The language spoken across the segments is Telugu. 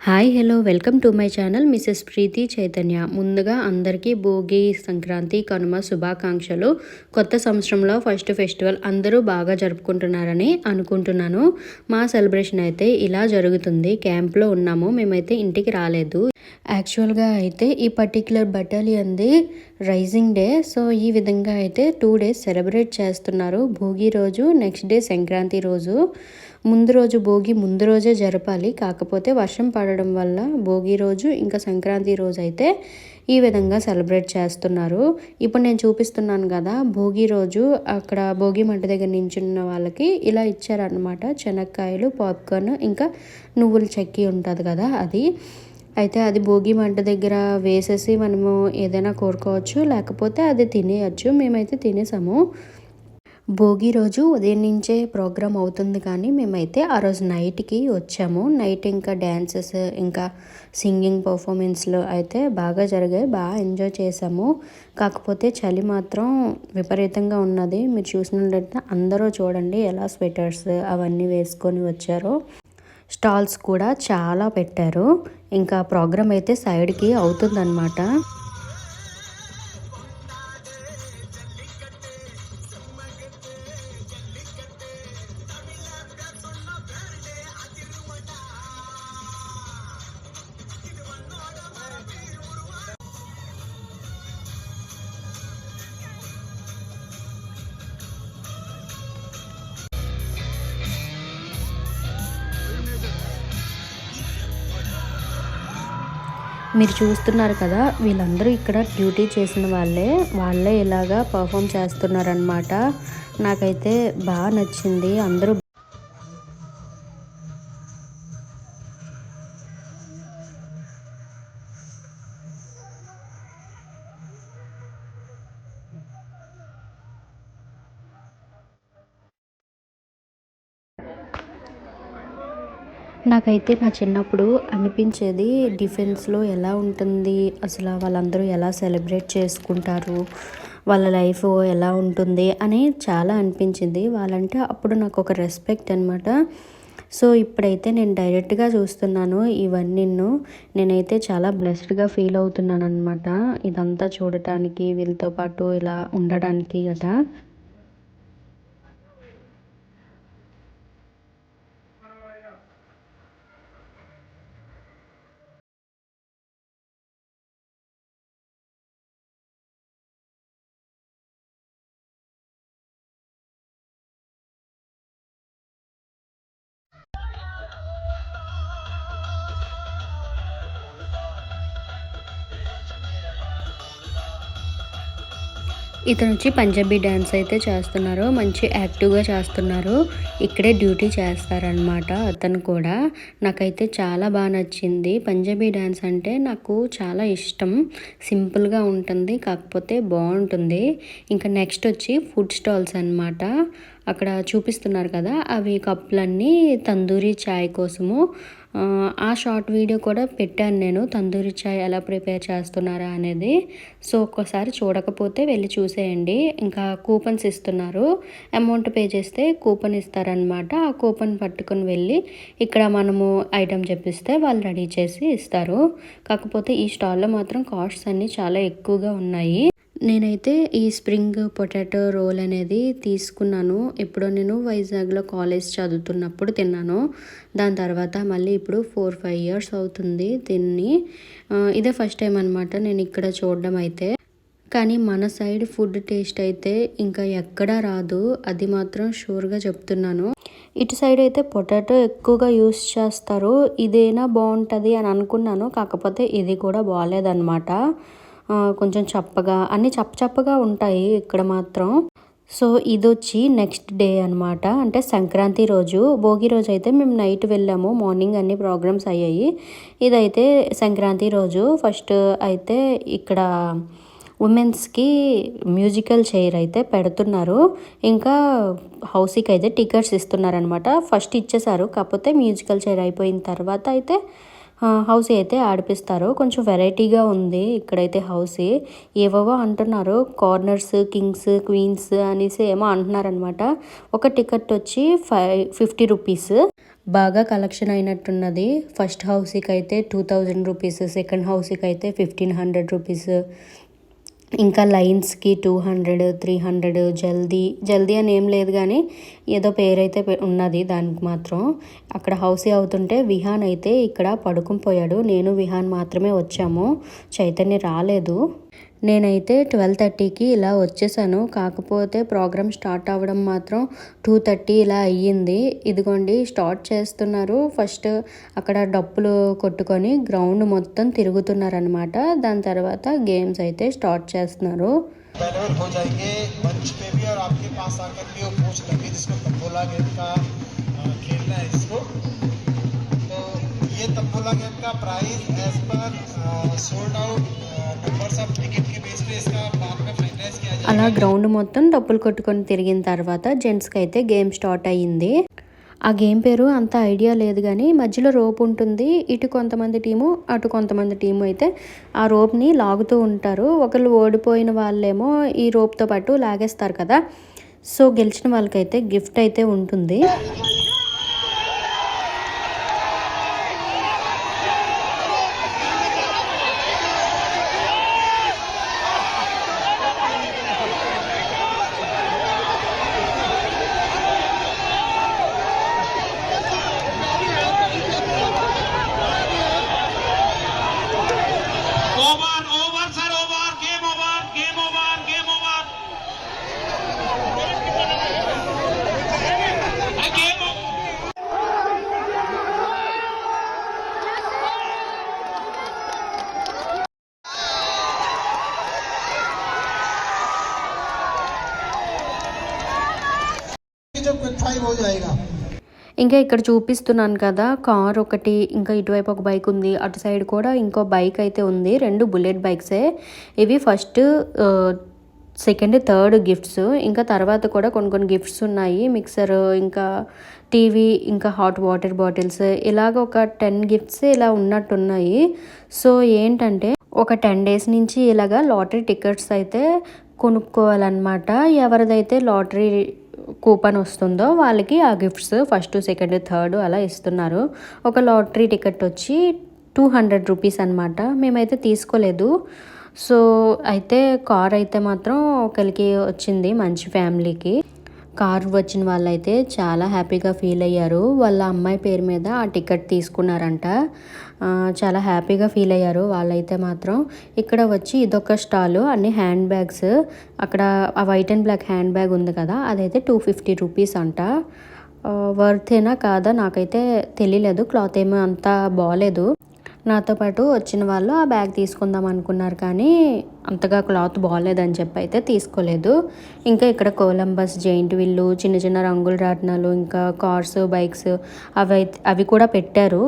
Hi hello welcome to my channel Mrs Preethi Chaitanya. ముందుగా అందరికీ భోగి, సంక్రాంతి, కనుమ శుభాకాంక్షలు. కొత్త సంవత్సరంలో ఫస్ట్ ఫెస్టివల్ అందరూ బాగా జరుపుకుంటున్నారని అనుకుంటున్నాను. మా సెలబ్రేషన్ అయితే ఇలా జరుగుతుంది. క్యాంప్లో ఉన్నాము, మేమైతే ఇంటికి రాలేదు. యాక్చువల్గా అయితే ఈ పర్టిక్యులర్ బటాలియన్ది రైజింగ్ డే. సో ఈ విధంగా అయితే 2 days సెలబ్రేట్ చేస్తున్నారు. భోగి రోజు, నెక్స్ట్ డే సంక్రాంతి రోజు. ముందు రోజు భోగి ముందు రోజే జరపాలి, కాకపోతే వర్షం పడడం వల్ల భోగి రోజు ఇంకా సంక్రాంతి రోజు అయితే ఈ విధంగా సెలబ్రేట్ చేస్తున్నారు. ఇప్పుడు నేను చూపిస్తున్నాను కదా, భోగి రోజు అక్కడ భోగి మంట దగ్గర నించున్న వాళ్ళకి ఇలా ఇచ్చారనమాట. శనక్కాయలు, పాప్కార్న్, ఇంకా నువ్వుల చెక్కి ఉంటుంది కదా అది. అయితే అది భోగి మంట దగ్గర వేసేసి మనము ఏదైనా కోరుకోవచ్చు, లేకపోతే అది తినేయచ్చు. మేమైతే తినేసాము. భోగి రోజు ఉదయం నుంచే ప్రోగ్రామ్ అవుతుంది, కానీ మేమైతే ఆ రోజు నైట్కి వచ్చాము. నైట్ ఇంకా డ్యాన్సెస్, ఇంకా సింగింగ్ పర్ఫార్మెన్స్లు అయితే బాగా జరిగాయి. బాగా ఎంజాయ్ చేసాము. కాకపోతే చలి మాత్రం విపరీతంగా ఉన్నది. మీరు చూసినట్లయితే అందరూ చూడండి ఎలా స్వెటర్స్ అవన్నీ వేసుకొని వచ్చారో. స్టాల్స్ కూడా చాలా పెట్టారు. ఇంకా ప్రోగ్రామ్ అయితే సైడ్కి అవుతుందన్నమాట. మీరు చూస్తున్నారు కదా, వీళ్ళందరూ ఇక్కడ డ్యూటీ చేసిన వాళ్ళే ఇలాగా పర్ఫామ్ చేస్తున్నారనమాట. నాకైతే బాగా నచ్చింది. అందరూ నాకైతే నా చిన్నప్పుడు అనిపించేది, డిఫెన్స్లో ఎలా ఉంటుంది అసలు, వాళ్ళందరూ ఎలా సెలబ్రేట్ చేసుకుంటారు, వాళ్ళ లైఫ్ ఎలా ఉంటుంది అని చాలా అనిపించింది. వాళ్ళంటే అప్పుడు నాకు ఒక రెస్పెక్ట్ అనమాట. సో ఇప్పుడైతే నేను డైరెక్ట్గా చూస్తున్నాను ఇవన్నీ. నేనైతే చాలా బ్లెస్డ్గా ఫీల్ అవుతున్నాను అనమాట, ఇదంతా చూడటానికి, వీళ్ళతో పాటు ఇలా ఉండడానికి కదా. ఇతను వచ్చి పంజాబీ డ్యాన్స్ అయితే చేస్తున్నారు. మంచి యాక్టివ్గా చేస్తున్నారు. ఇక్కడే డ్యూటీ చేస్తారనమాట అతను కూడా. నాకైతే చాలా బాగా నచ్చింది. పంజాబీ డ్యాన్స్ అంటే నాకు చాలా ఇష్టం. సింపుల్గా ఉంటుంది, కాకపోతే బాగుంటుంది. ఇంకా నెక్స్ట్ వచ్చి ఫుడ్ స్టాల్స్ అనమాట. అక్కడ చూపిస్తున్నారు కదా, అవి కప్పులన్నీ తందూరి చాయ్ కోసము. ఆ షార్ట్ వీడియో కూడా పెట్టాను నేను, తందూరి చాయ్ ఎలా ప్రిపేర్ చేస్తున్నారా అనేది. సో ఒక్కసారి చూడకపోతే వెళ్ళి చూసేయండి. ఇంకా కూపన్స్ ఇస్తున్నారు. అమౌంట్ పే చేస్తే కూపన్ ఇస్తారనమాట. ఆ కూపన్ పట్టుకొని వెళ్ళి ఇక్కడ మనము ఐటెం చెప్పిస్తే వాళ్ళు రెడీ చేసి ఇస్తారు. కాకపోతే ఈ స్టాల్లో మాత్రం కాస్ట్స్ అన్నీ చాలా ఎక్కువగా ఉన్నాయి. నేనైతే ఈ స్ప్రింగ్ పొటాటో రోల్ అనేది తీసుకున్నాను. ఎప్పుడో నేను వైజాగ్లో కాలేజ్ చదువుతున్నప్పుడు తిన్నాను. దాని తర్వాత మళ్ళీ ఇప్పుడు 4-5 years అవుతుంది తిని. ఇదే ఫస్ట్ టైం అనమాట నేను ఇక్కడ చూడడం అయితే. కానీ మన సైడ్ ఫుడ్ టేస్ట్ అయితే ఇంకా ఎక్కడా రాదు, అది మాత్రం షూర్గా చెప్తున్నాను. ఇటు సైడ్ అయితే పొటాటో ఎక్కువగా యూస్ చేస్తారు. ఇదేనా బాగుంటుంది అని అనుకున్నాను, కాకపోతే ఇది కూడా బాగాలేదన్నమాట. కొంచెం చప్పగా, అన్నీ చప్పగా ఉంటాయి ఇక్కడ మాత్రం. సో ఇది వచ్చి నెక్స్ట్ డే అనమాట, అంటే సంక్రాంతి రోజు. భోగి రోజు అయితే మేము నైట్ వెళ్ళాము, మార్నింగ్ అన్ని ప్రోగ్రామ్స్ అయ్యాయి. ఇదైతే సంక్రాంతి రోజు. ఫస్ట్ అయితే ఇక్కడ ఉమెన్స్కి మ్యూజికల్ చైర్ అయితే పెడుతున్నారు. ఇంకా హౌస్కి అయితే టికెట్స్ ఇస్తున్నారనమాట. ఫస్ట్ ఇచ్చేసారు, కాకపోతే మ్యూజికల్ చైర్ అయిపోయిన తర్వాత అయితే హౌస్ అయితే ఆడిపిస్తారు. కొంచెం వెరైటీగా ఉంది ఇక్కడైతే హౌస్. ఏవేవో అంటున్నారు, కార్నర్స్, కింగ్స్, క్వీన్స్ అనేసి ఏమో అంటున్నారనమాట. ఒక టికెట్ వచ్చి 50 rupees. బాగా కలెక్షన్ అయినట్టున్నది. ఫస్ట్ హౌస్కి అయితే 2000 రూపీస్, సెకండ్ హౌస్కి అయితే 1500 రూపీస్, ఇంకా లైన్స్కి 200, 300. జల్దీ అని ఏం లేదు కానీ ఏదో పేరైతే ఉన్నది దానికి మాత్రం. అక్కడ హౌసీ అవుతుంటే విహాన్ అయితే ఇక్కడ పడుకుని పోయాడు. నేను విహాన్ మాత్రమే వచ్చాము, చైతన్య రాలేదు. నేనైతే 12:30కి ఇలా వచ్చేసాను. కాకపోతే ప్రోగ్రామ్ స్టార్ట్ అవ్వడం మాత్రం 2:30 ఇలా అయ్యింది. ఇదిగోండి స్టార్ట్ చేస్తున్నారు. ఫస్ట్ అక్కడ డప్పులు కొట్టుకొని గ్రౌండ్ మొత్తం తిరుగుతున్నారనమాట. దాని తర్వాత గేమ్స్ అయితే స్టార్ట్ చేస్తున్నారు. ये तंबोला गेम का price as per sold out numbers of ticket के बेस पे इसका बाद में फाइनलाइज किया जाएगा. అలా గ్రౌండ్ మొత్తం డబ్బులు కొట్టుకొని తిరిగిన తర్వాత జెంట్స్కి అయితే గేమ్ స్టార్ట్ అయ్యింది. ఆ గేమ్ పేరు అంత ఐడియా లేదు కానీ మధ్యలో రోప్ ఉంటుంది. ఇటు కొంతమంది టీము, అటు కొంతమంది టీము అయితే ఆ రోప్ని లాగుతూ ఉంటారు. ఒకళ్ళు ఓడిపోయిన వాళ్ళేమో ఈ రోప్తో పాటు లాగేస్తారు కదా. సో గెలిచిన వాళ్ళకైతే గిఫ్ట్ అయితే ఉంటుంది. ఇంకా ఇక్కడ చూపిస్తున్నాను కదా, కార్ ఒకటి, ఇంకా ఇటువైపు ఒక బైక్ ఉంది, అటు సైడ్ కూడా ఇంకో బైక్ అయితే ఉంది. 2 బుల్లెట్ బైక్సే ఇవి. First, second, third gifts. ఇంకా తర్వాత కూడా కొన్ని గిఫ్ట్స్ ఉన్నాయి. మిక్సర్, ఇంకా టీవీ, ఇంకా హాట్ వాటర్ బాటిల్స్, ఇలాగ ఒక 10 గిఫ్ట్స్ ఇలా ఉన్నట్టున్నాయి. సో ఏంటంటే ఒక 10 days నుంచి ఇలాగా లాటరీ టికెట్స్ అయితే కొనుక్కోవాలన్నమాట. ఎవరిదైతే లాటరీ కూపన్ వస్తుందో వాళ్ళకి ఆ గిఫ్ట్స్ ఫస్ట్, సెకండ్, థర్డ్ అలా ఇస్తున్నారు. ఒక లాటరీ టికెట్ వచ్చి 200 రూపీస్ అనమాట. మేమైతే తీసుకోలేదు. సో అయితే కార్ అయితే మాత్రం ఒకరికి వచ్చింది, మంచి ఫ్యామిలీకి. కార్ వచ్చిన వాళ్ళైతే చాలా హ్యాపీగా ఫీల్ అయ్యారు. వాళ్ళ అమ్మాయి పేరు మీద ఆ టికెట్ తీసుకున్నారంట. చాలా హ్యాపీగా ఫీల్ అయ్యారు వాళ్ళైతే మాత్రం. ఇక్కడ వచ్చి ఇదొక స్టాలు, అన్ని హ్యాండ్ బ్యాగ్స్. అక్కడ ఆ white and black hand bag ఉంది కదా, అదైతే 250 రూపీస్ అంట. వర్తేనా కాదా నాకైతే తెలియలేదు. క్లాత్ ఏమో అంత బాగాలేదు. నాతో పాటు వచ్చిన వాళ్ళు ఆ బ్యాగ్ తీసుకుందాం అనుకున్నారు కానీ అంతగా క్లాత్ బాగాలేదని చెప్పి అయితే తీసుకోలేదు. ఇంకా ఇక్కడ కొలంబస్, జైంట్ వీళ్ళు, చిన్న చిన్న రంగుల రాట్నాలు, ఇంకా కార్స్, బైక్స్ అవి కూడా పెట్టారు.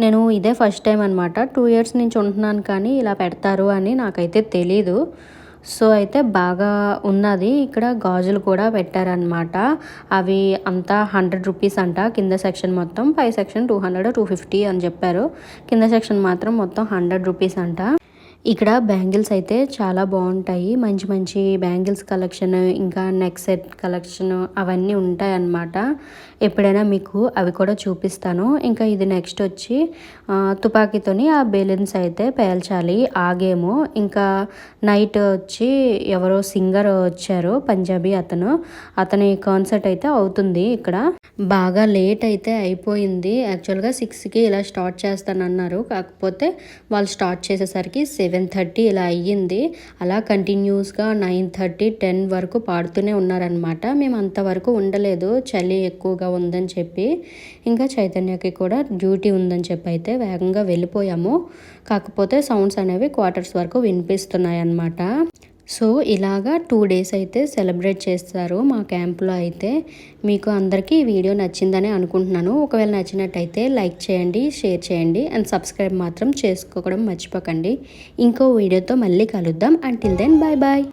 నేను ఇదే ఫస్ట్ టైం అనమాట. 2 years నుంచి ఉంటున్నాను కానీ ఇలా పెడతారు అని నాకైతే తెలీదు. సో అయితే బాగా ఉన్నది. ఇక్కడ గాజులు కూడా పెట్టారనమాట. అవి అంతా 100 రూపీస్ అంట. కింద సెక్షన్ మొత్తం, పై సెక్షన్ 200, 250 అని చెప్పారు. కింద సెక్షన్ మాత్రం మొత్తం 100 రూపీస్ అంట. ఇక్కడ బ్యాంగిల్స్ అయితే చాలా బాగుంటాయి. మంచి మంచి బ్యాంగిల్స్ కలెక్షన్, ఇంకా నెక్ సెట్ కలెక్షన్ అవన్నీ ఉంటాయి అన్నమాట. ఎప్పుడైనా మీకు అవి కూడా చూపిస్తాను. ఇంకా ఇది నెక్స్ట్ వచ్చి తుపాకీతోని ఆ బెలూన్స్ అయితే పేల్చాలి, ఆ గేమ్. ఇంకా నైట్ వచ్చి ఎవరో సింగర్ వచ్చారు, పంజాబీ అతని కాన్సర్ట్ అయితే అవుతుంది. ఇక్కడ బాగా లేట్ అయితే అయిపోయింది. యాక్చువల్గా 6కి ఇలా స్టార్ట్ చేస్తానన్నారు. కాకపోతే వాళ్ళు స్టార్ట్ చేసేసరికి 7:30 ఇలా అయ్యింది. అలా కంటిన్యూస్గా 9:30, 10 వరకు పాడుతూనే ఉన్నారనమాట. మేము అంతవరకు ఉండలేదు, చలి ఎక్కువగా ఉందని చెప్పి. ఇంకా చైతన్యకి కూడా డ్యూటీ ఉందని చెప్పి అయితే వేగంగా వెళ్ళిపోయాము. కాకపోతే సౌండ్స్ అనేవి క్వార్టర్స్ వరకు వినిపిస్తున్నాయి అన్నమాట. సో ఇలాగా 2 days అయితే సెలబ్రేట్ చేస్తారు మా క్యాంప్లో అయితే. మీకు అందరికీ ఈ వీడియో నచ్చిందని అనుకుంటున్నాను. ఒకవేళ నచ్చినట్టయితే లైక్ చేయండి, షేర్ చేయండి అండ్ సబ్స్క్రైబ్ మాత్రం చేసుకోవడం మర్చిపోకండి. ఇంకో వీడియోతో మళ్ళీ కలుద్దాం. Until then bye bye.